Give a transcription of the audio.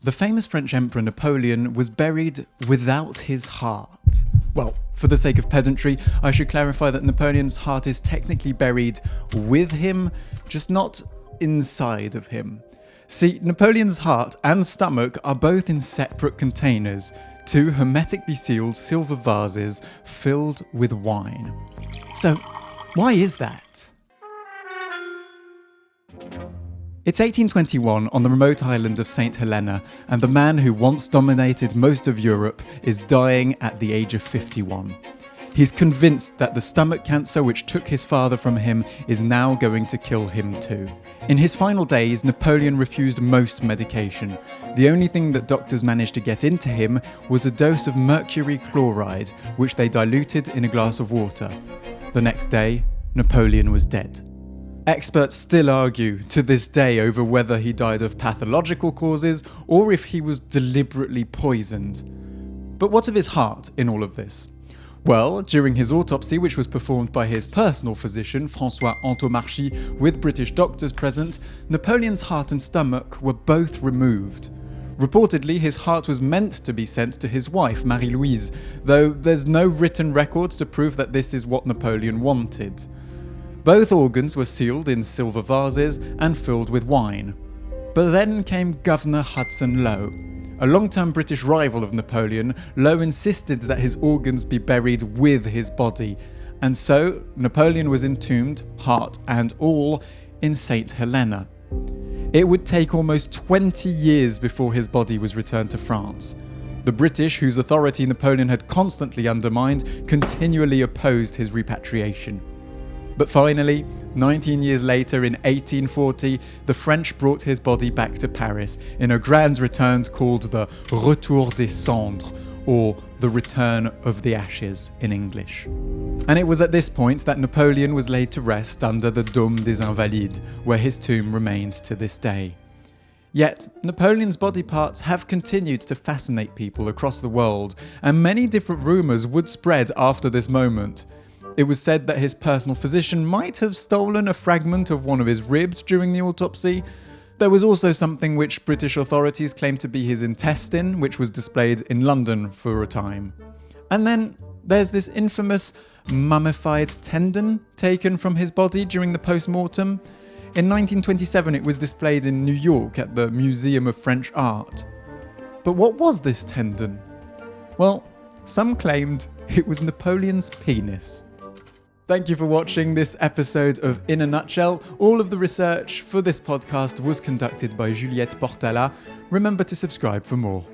The famous French Emperor Napoleon was buried without his heart. Well, for the sake of pedantry, I should clarify that Napoleon's heart is technically buried with him, just not inside of him. See, Napoleon's heart and stomach are both in separate containers, two hermetically sealed silver vases filled with wine. So, why is that? It's 1821 on the remote island of St. Helena, and the man who once dominated most of Europe is dying at the age of 51. He's convinced that the stomach cancer which took his father from him is now going to kill him too. In his final days, Napoleon refused most medication. The only thing that doctors managed to get into him was a dose of mercury chloride, which they diluted in a glass of water. The next day, Napoleon was dead. Experts still argue to this day over whether he died of pathological causes or if he was deliberately poisoned. But what of his heart in all of this? Well, during his autopsy, which was performed by his personal physician, François Antomarchi, with British doctors present, Napoleon's heart and stomach were both removed. Reportedly, his heart was meant to be sent to his wife, Marie-Louise, though there's no written records to prove that this is what Napoleon wanted. Both organs were sealed in silver vases and filled with wine. But then came Governor Hudson Lowe. A long-term British rival of Napoleon, Lowe insisted that his organs be buried with his body, and so Napoleon was entombed, heart and all, in St. Helena. It would take almost 20 years before his body was returned to France. The British, whose authority Napoleon had constantly undermined, continually opposed his repatriation. But finally, 19 years later in 1840, the French brought his body back to Paris in a grand return called the Retour des Cendres, or the Return of the Ashes in English. And it was at this point that Napoleon was laid to rest under the Dôme des Invalides, where his tomb remains to this day. Yet, Napoleon's body parts have continued to fascinate people across the world, and many different rumours would spread after this moment. It was said that his personal physician might have stolen a fragment of one of his ribs during the autopsy. There was also something which British authorities claimed to be his intestine, which was displayed in London for a time. And then there's this infamous mummified tendon taken from his body during the post-mortem. In 1927 it was displayed in New York at the Museum of French Art. But what was this tendon? Well, some claimed it was Napoleon's penis. Thank you for watching this episode of In a Nutshell. All of the research for this podcast was conducted by Juliette Portala. Remember to subscribe for more.